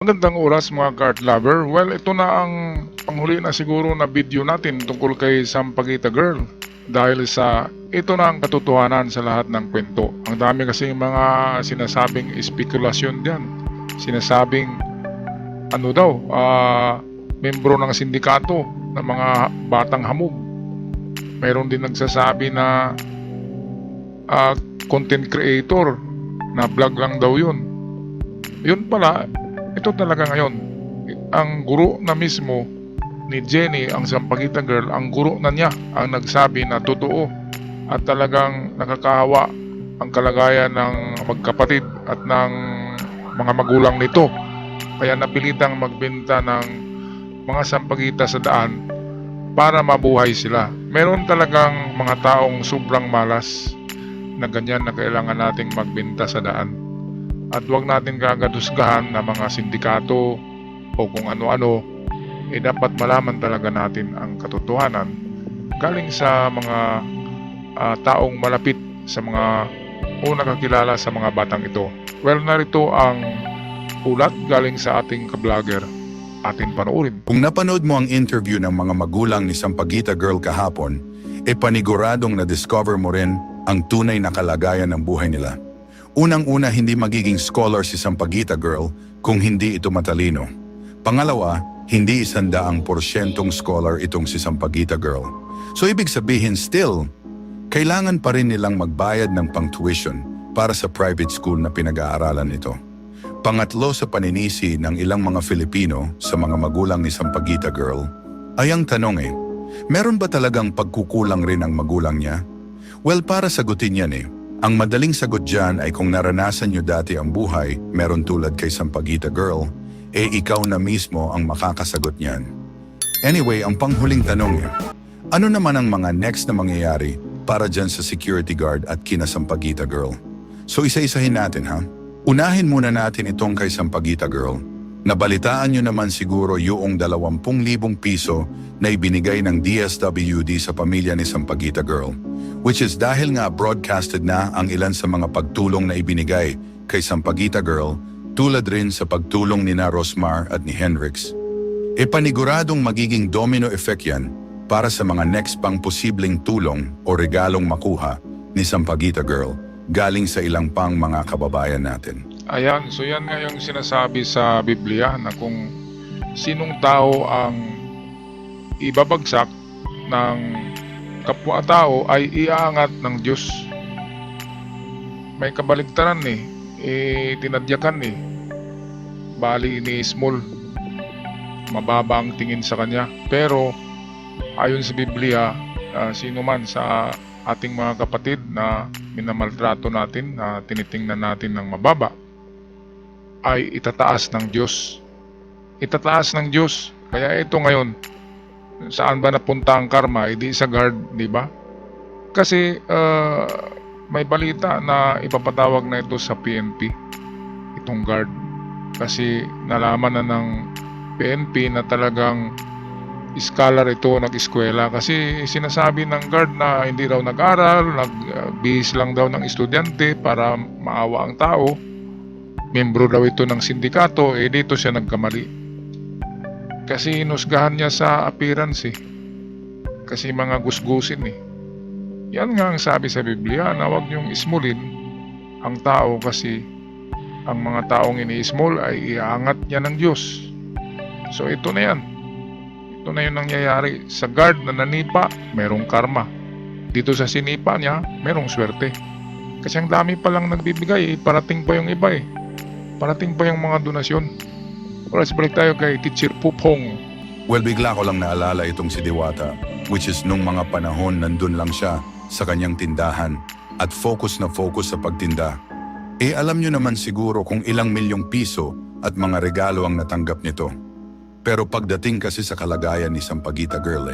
Magandang oras mga kart lover. Well, ito na ang panghuli na siguro na video natin tungkol kay Sampaguita Girl. Dahil sa ito na ang katotohanan sa lahat ng kwento. Ang dami kasi mga sinasabing espekulasyon diyan. Sinasabing ano daw, membro ng sindikato ng mga batang hamog. Mayroon din nagsasabi na content creator na vlog lang daw yun. Yun pala, ito talaga ngayon. Ang guro na mismo ni Jenny, ang Sampaguita Girl, ang guro na niya ang nagsabi na totoo at talagang nakakahawa ang kalagayan ng magkapatid at ng mga magulang nito. Kaya napilitang magbenta ng mga sampagita sa daan para mabuhay sila. Meron talagang mga taong sobrang malas na ganyan na kailangan nating magbenta sa daan. At huwag natin kagadusgahan na mga sindikato o kung ano-ano, dapat malaman talaga natin ang katotohanan galing sa mga taong malapit sa mga o nakakilala sa mga batang ito. Well, narito ang ulat galing sa ating ka-vlogger. Atin panoorin. Kung napanood mo ang interview ng mga magulang ni Sampaguita Girl kahapon, paniguradong na-discover mo rin ang tunay na kalagayan ng buhay nila. Unang-una, hindi magiging scholar si Sampaguita Girl kung hindi ito matalino. Pangalawa, hindi 100% scholar itong si Sampaguita Girl. So ibig sabihin still, kailangan pa rin nilang magbayad ng pang-tuition para sa private school na pinag-aaralan ito. Pangatlo sa paninisi ng ilang mga Filipino sa mga magulang ni Sampaguita Girl ay ang tanong meron ba talagang pagkukulang rin ang magulang niya? Well, para sagutin yan ang madaling sagot dyan ay kung naranasan nyo dati ang buhay, meron tulad kay Sampaguita Girl, ikaw na mismo ang makakasagot niyan. Anyway, ang panghuling tanong ano naman ang mga next na mangyayari para dyan sa security guard at kina Sampaguita Girl? So isa-isahin natin Unahin muna natin itong kay Sampaguita Girl. Nabalitaan nyo naman siguro yung 20,000 piso na ibinigay ng DSWD sa pamilya ni Sampaguita Girl. Which is dahil nga broadcasted na ang ilan sa mga pagtulong na ibinigay kay Sampaguita Girl tulad rin sa pagtulong ni na Rosmar at ni Henrix. Paniguradong magiging domino effect yan para sa mga next pang posibleng tulong o regalong makuha ni Sampaguita Girl galing sa ilang pang mga kababayan natin. Ayan, so yan nga yung sinasabi sa Biblia na kung sinong tao ang ibabagsak ng kapwa-tao ay iaangat ng Diyos. May kabaligtaran tinadyakan bali ni small, mababa ang tingin sa kanya. Pero ayon sa Biblia, sino man sa ating mga kapatid na minamaltrato natin, na tinitingnan natin ng mababa, ay itataas ng Diyos. Itataas ng Diyos. Kaya ito ngayon, saan ba napunta ang karma? Hindi sa guard, di ba? Kasi may balita na ipapatawag na ito sa PNP, itong guard. Kasi nalaman na ng PNP na talagang scholar ito, nag-eskwela. Kasi sinasabi ng guard na hindi raw nag-aral, nagbihis lang daw ng estudyante para maawa ang tao. Membro daw ito ng sindikato, dito siya nagkamali. Kasi inusgahan niya sa appearance Kasi mga gusgusin Yan nga ang sabi sa Biblia na huwag niyong ismulin ang tao kasi ang mga taong ini-small ay iaangat niya ng Diyos. So ito na yan. Ito na yung nangyayari. Sa guard na nanipa, merong karma. Dito sa sinipa niya, merong swerte. Kasi ang dami palang nagbibigay parating pa yung iba Parating pa yung mga donasyon. Oras balik tayo kay Teacher Pupong. Well, bigla ko lang naalala itong si Diwata, which is nung mga panahon nandun lang siya sa kanyang tindahan at focus na focus sa pagtinda. Alam nyo naman siguro kung ilang milyong piso at mga regalo ang natanggap nito. Pero pagdating kasi sa kalagayan ni Sampaguita Girl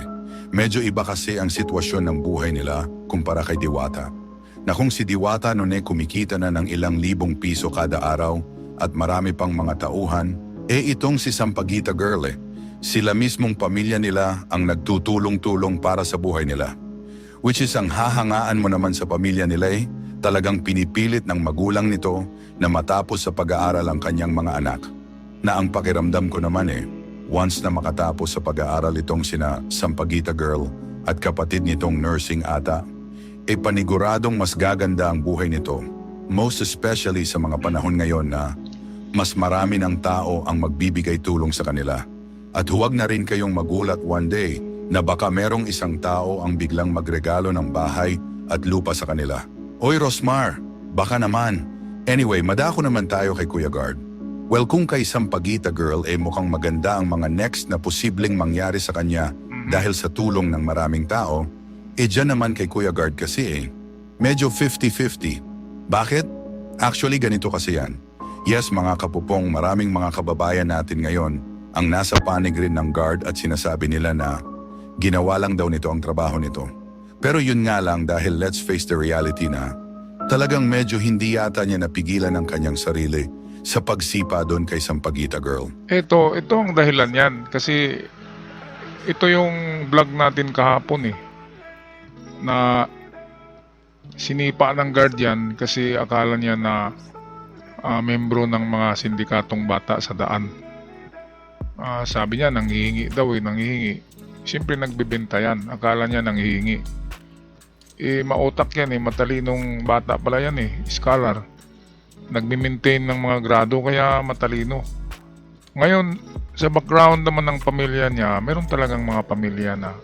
medyo iba kasi ang sitwasyon ng buhay nila kumpara kay Diwata. Na kung si Diwata noon kumikita na ng ilang libong piso kada araw at marami pang mga tauhan, itong si Sampaguita Girl sila mismong pamilya nila ang nagtutulong-tulong para sa buhay nila. Which is ang hahangaan mo naman sa pamilya nila talagang pinipilit ng magulang nito na matapos sa pag-aaral ang kanyang mga anak. na ang pakiramdam ko naman once na makatapos sa pag-aaral itong sina Sampaguita Girl at kapatid nitong nursing ata, paniguradong mas gaganda ang buhay nito. Most especially sa mga panahon ngayon na mas marami ng tao ang magbibigay tulong sa kanila. At huwag na rin kayong magulat one day na baka merong isang tao ang biglang magregalo ng bahay at lupa sa kanila. Oy Rosmar, baka naman. Anyway, madako naman tayo kay Kuya Guard. Well, kung kay Sampaguita Girl mukhang maganda ang mga next na posibleng mangyari sa kanya dahil sa tulong ng maraming tao, dyan naman kay Kuya Guard kasi medyo 50-50. Bakit? Actually, ganito kasi yan. Yes, mga kapupong, maraming mga kababayan natin ngayon ang nasa panig rin ng guard at sinasabi nila na ginawa lang daw nito ang trabaho nito. Pero yun nga lang dahil let's face the reality na talagang medyo hindi yata niya napigilan ang kanyang sarili sa pagsipa doon kay Sampaguita Girl. Ito ang dahilan yan. Kasi ito yung vlog natin kahapon na sinipa ng guardian kasi akala niya na membro ng mga sindikatong bata sa daan. Sabi niya nanghihingi daw nanghihingi. Siyempre nagbebenta yan. Akala niya nanghihingi. Mautak yan matalinong bata pala yan scholar. Nagmi-maintain ng mga grado kaya matalino. Ngayon, sa background naman ng pamilya niya, meron talagang mga pamilya na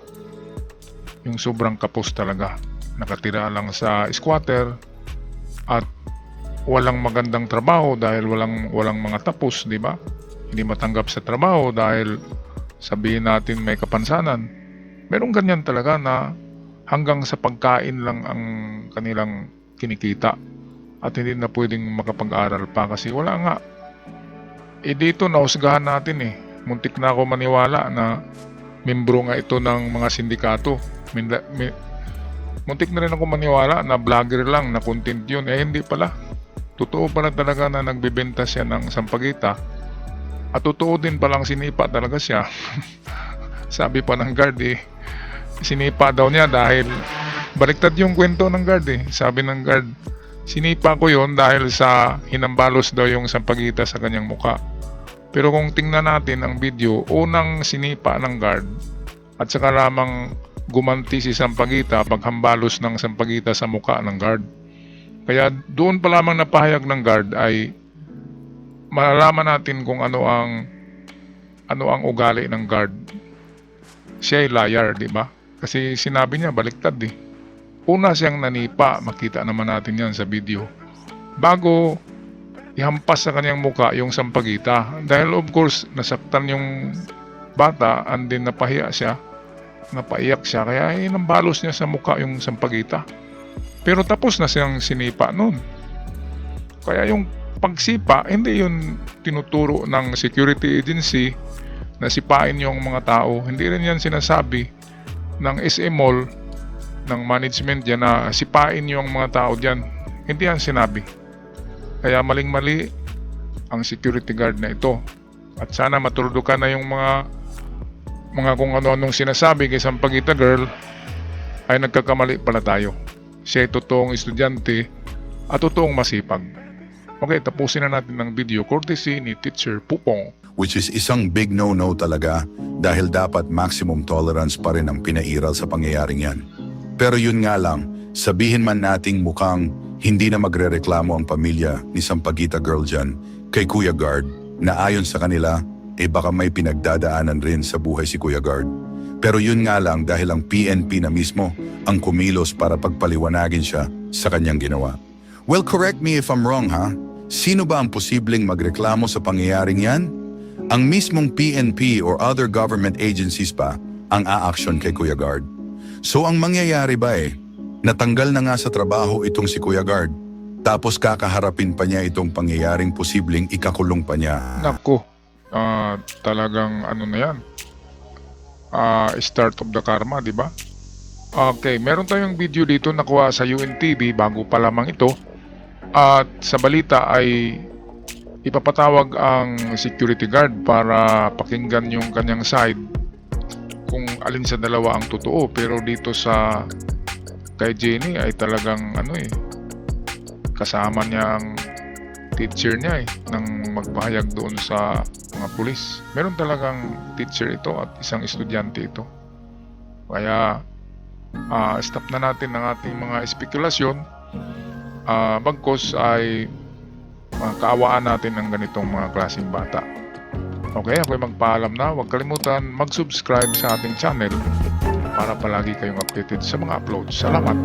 yung sobrang kapos talaga. Nakatira lang sa squatter at walang magandang trabaho dahil walang mga tapos, di ba? Hindi matanggap sa trabaho dahil sabihin natin may kapansanan. Merong ganyan talaga na hanggang sa pagkain lang ang kanilang kinikita at hindi na pwedeng makapag-aral pa kasi wala nga. Dito nahusgahan natin muntik na ako maniwala na membro nga ito ng mga sindikato. Muntik na rin ako maniwala na vlogger lang, na content yun. Hindi pala. Totoo pala talaga na nagbebenta siya ng Sampaguita. At totoo din palang sinipa talaga siya. Sabi pa ng guard sinipa daw niya dahil baliktad yung kwento ng guard Sabi ng guard, sinipa ko yon dahil sa hinambalos daw yung Sampaguita sa kanyang muka. Pero kung tingnan natin ang video, unang sinipa ng guard at saka lamang gumanti si Sampaguita paghambalos ng Sampaguita sa muka ng guard. Kaya doon pa lamang napahayag ng guard ay malalaman natin kung ano ang ugali ng guard. Siya ay liar, di ba? Kasi sinabi niya baliktad Una siyang nanipa, makita naman natin yan sa video. Bago ihampas sa kanyang muka yung Sampaguita. Dahil of course nasaktan yung bata and then napahiya siya. Napaiyak siya kaya nambalos niya sa mukha yung Sampaguita. Pero tapos na siyang sinipa noon. Kaya yung pagsipa, hindi yun tinuturo ng security agency na sipain yung mga tao. Hindi rin yan sinasabi ng SM Mall, ng management dyan na sipain yung mga tao dyan. Hindi yan sinabi. Kaya maling-mali ang security guard na ito. At sana maturudukan na yung mga kung ano-anong sinasabi kay Sampaguita Girl ay nagkakamali pala tayo. Siya ay totoong estudyante at totoong masipag. Okay, tapusin na natin ang video courtesy ni Teacher Pupong. Which is isang big no-no talaga dahil dapat maximum tolerance pa rin ang pinairal sa pangyayaring yan. Pero yun nga lang, sabihin man nating mukhang hindi na magrereklamo ang pamilya ni Sampaguita Girl dyan kay Kuya Guard na ayon sa kanila baka may pinagdadaanan rin sa buhay si Kuya Guard. Pero yun nga lang dahil ang PNP na mismo ang kumilos para pagpaliwanagin siya sa kanyang ginawa. Well, correct me if I'm wrong Sino ba ang posibleng magreklamo sa pangyayaring yan? Ang mismong PNP or other government agencies pa ang aaksyon kay Kuya Guard. So ang mangyayari ba natanggal na nga sa trabaho itong si Kuya Guard, tapos kakaharapin pa niya itong pangyayaring posibleng ikakulong pa niya. Naku, talagang ano na yan. Start of the karma, di ba? Okay, meron tayong video dito nakuha sa UNTV bago pa lamang ito. At sa balita ay ipapatawag ang security guard para pakinggan yung kanyang side kung alin sa dalawa ang totoo. Pero dito sa kay Jenny ay talagang kasama niyang teacher niya nang magpahayag doon sa mga pulis. Meron talagang teacher ito at isang estudyante ito. Kaya stop na natin ang ating mga espekulasyon. Bagkus ay kaawaan natin ng ganitong mga klaseng bata. Okay, ako'y magpaalam na. Huwag kalimutan mag-subscribe sa ating channel para palagi kayong updated sa mga uploads. Salamat!